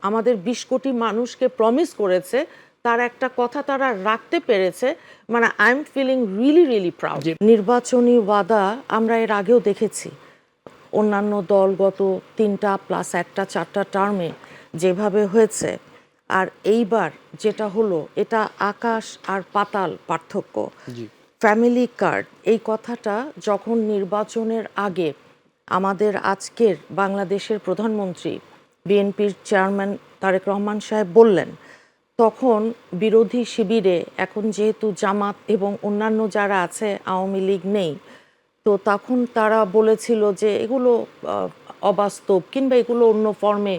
আমাদের ২০ কোটি মানুষকে প্রমিস করেছে, তার একটা কথা তারা রাখতে পেরেছে। মানে I am feeling really really proud. নির্বাচনী ওয়াদা আমরা এর আগেও দেখেছি। অন্যান্য দল গত ৩টা প্লাস ১টা ৪টা টার্মে যেভাবে হয়েছে, আর এইবার যেটা হলো এটা আকাশ আর পাতাল পার্থক্য। ফ্যামিলি কার্ড এই কথাটা যখন নির্বাচনের আগে আমাদের আজকের বাংলাদেশের প্রধানমন্ত্রী বিএনপির চেয়ারম্যান তারেক রহমান সাহেব বললেন, তখন বিরোধী শিবিরে এখন যেহেতু জামাত এবং অন্যান্য যারা আছে, আওয়ামী লীগ নেই, তো তখন তারা বলেছিল যে এগুলো অবাস্তব কিংবা এগুলো অন্য ফর্মে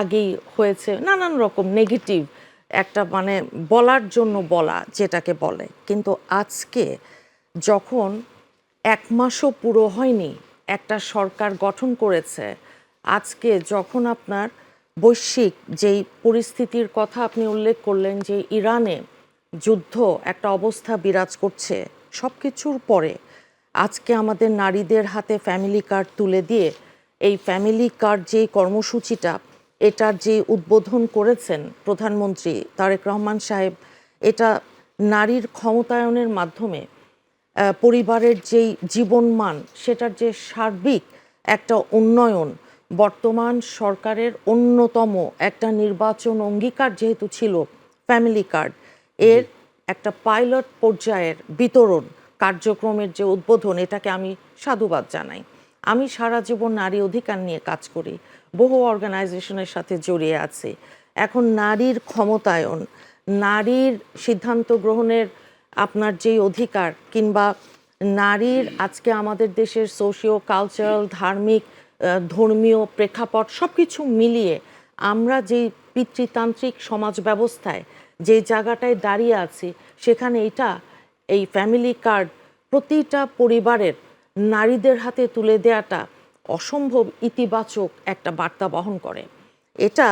আগেই হয়েছে, নানান রকম নেগেটিভ একটা মানে বলার জন্য বলা যেটাকে বলে। কিন্তু আজকে যখন ১ মাসও পুরো হয়নি একটা সরকার গঠন করেছে, আজকে যখন আপনার বৈশ্বিক যেই পরিস্থিতির কথা আপনি উল্লেখ করলেন যে ইরানে যুদ্ধ একটা অবস্থা বিরাজ করছে, সব কিছুর পরে আজকে আমাদের নারীদের হাতে ফ্যামিলি কার্ড তুলে দিয়ে এই ফ্যামিলি কার্ড যেই কর্মসূচিটা এটার যে উদ্বোধন করেছেন প্রধানমন্ত্রী তারেক রহমান সাহেব, এটা নারীর ক্ষমতায়নের মাধ্যমে পরিবারের যেই জীবনমান সেটার যে সার্বিক একটা উন্নয়ন, বর্তমান সরকারের অন্যতম একটা নির্বাচন অঙ্গীকার যেহেতু ছিল ফ্যামিলি কার্ড, এর একটা পাইলট পর্যায়ের বিতরণ কার্যক্রমের যে উদ্বোধন, এটাকে আমি সাধুবাদ জানাই। আমি সারা জীবন নারী অধিকার নিয়ে কাজ করি, বহু অর্গানাইজেশনের সাথে জড়িয়ে আছি। এখন নারীর ক্ষমতায়ন, নারীর সিদ্ধান্ত গ্রহণের আপনার যেই অধিকার, কিংবা নারীর আজকে আমাদের দেশের সোশিও কালচারাল ধার্মিক ধর্মীয় প্রেক্ষাপট সব কিছু মিলিয়ে আমরা যেই পিতৃতান্ত্রিক সমাজ ব্যবস্থায় যে জায়গাটায় দাঁড়িয়ে আছি, সেখানে এই ফ্যামিলি কার্ড প্রতিটা পরিবারের নারীদের হাতে তুলে দেওয়াটা অসম্ভব ইতিবাচক একটা বার্তা বহন করে। এটা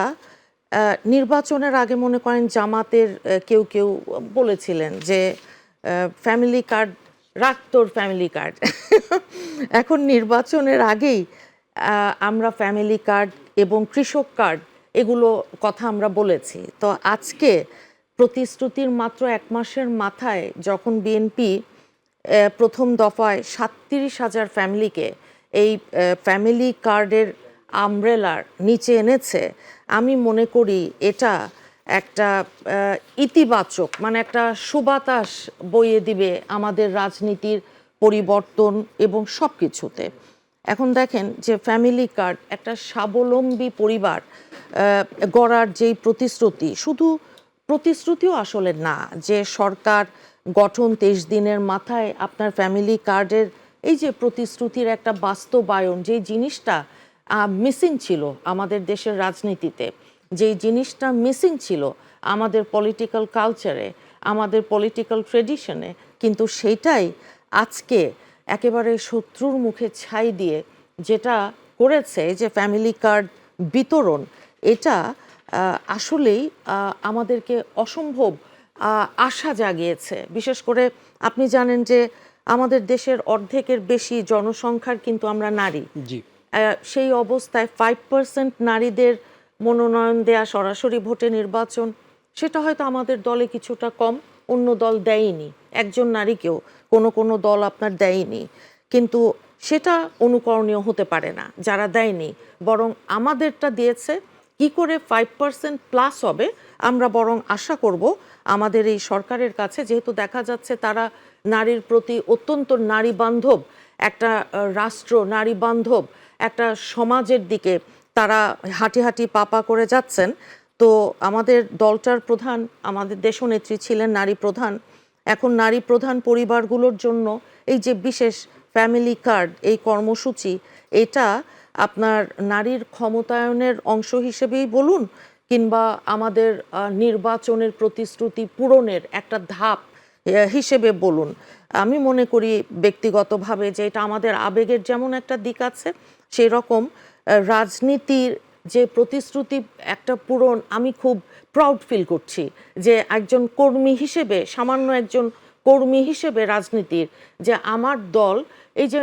নির্বাচনের আগে মনে করেন জামাতের কেউ কেউ বলেছিলেন যে ফ্যামিলি কার্ড রাখ, তোর ফ্যামিলি কার্ড। এখন নির্বাচনের আগেই আমরা ফ্যামিলি কার্ড এবং কৃষক কার্ড এগুলো কথা আমরা বলেছি। তো আজকে প্রতিশ্রুতির মাত্র ১ মাসের মাথায় যখন বিএনপি প্রথম দফায় ৩৭,০০০ ফ্যামিলিকে এই ফ্যামিলি কার্ডের আমব্রেলার নিচে এনেছে, আমি মনে করি এটা একটা ইতিবাচক মানে একটা সুবাতাস বইয়ে দিবে আমাদের রাজনীতির পরিবর্তন এবং সব কিছুতে। এখন দেখেন যে ফ্যামিলি কার্ড একটা স্বাবলম্বী পরিবার গড়ার যেই প্রতিশ্রুতি, শুধু প্রতিশ্রুতিও আসলে না, যে সরকার গঠন ২৩ দিনের মাথায় আপনার ফ্যামিলি কার্ডের এই যে প্রতিশ্রুতির একটা বাস্তবায়ন, যেই জিনিসটা মিসিং ছিল আমাদের দেশের রাজনীতিতে, যেই জিনিসটা মিসিং ছিল আমাদের পলিটিক্যাল কালচারে, আমাদের পলিটিক্যাল ট্রেডিশনে, কিন্তু সেইটাই আজকে একেবারে শত্রুর মুখে ছাই দিয়ে যেটা করেছে যে ফ্যামিলি কার্ড বিতরণ, এটা আসলেই আমাদেরকে অসম্ভব আশা জাগিয়েছে। বিশেষ করে আপনি জানেন যে আমাদের দেশের অর্ধেকের বেশি জনসংখ্যার কিন্তু আমরা নারী। সেই অবস্থায় 5% নারীদের মনোনয়ন দেয়া সরাসরি ভোটে নির্বাচন, সেটা হয়তো আমাদের দলে কিছুটা কম, অন্য দল দেয়নি, একজন নারীকেও কোনো দল আপনার দেয়নি, কিন্তু সেটা অনুকরণীয় হতে পারে না যারা দেয়নি, বরং আমাদেরটা দিয়েছে। কি করে 5% প্লাস হবে, আমরা বরং আশা করব আমাদের এই সরকারের কাছে, যেহেতু দেখা যাচ্ছে তারা নারীর প্রতি অত্যন্ত নারী বান্ধব একটা রাষ্ট্র, নারী বান্ধব একটা সমাজের দিকে তারা হাঁটি হাঁটি পা করে যাচ্ছেন। তো আমাদের দলটার প্রধান, আমাদের দেশনেত্রী ছিলেন নারী প্রধান, এখন নারী প্রধান পরিবারগুলোর জন্য এই যে বিশেষ ফ্যামিলি কার্ড এই কর্মসূচি, এটা আপনার নারীর ক্ষমতায়নের অংশ হিসেবেই বলুন, কিংবা আমাদের নির্বাচনের প্রতিশ্রুতি পূরণের একটা ধাপ হিসেবে বলুন, আমি মনে করি ব্যক্তিগতভাবে যে এটা আমাদের আবেগের যেমন একটা দিক আছে, সেই রকম রাজনীতির যে প্রতিশ্রুতি একটা পূরণ আমি খুব প্রাউড ফিল করছি যে একজন কর্মী হিসেবে, সামান্য একজন কর্মী হিসেবে রাজনীতির, যে আমার দল এই যে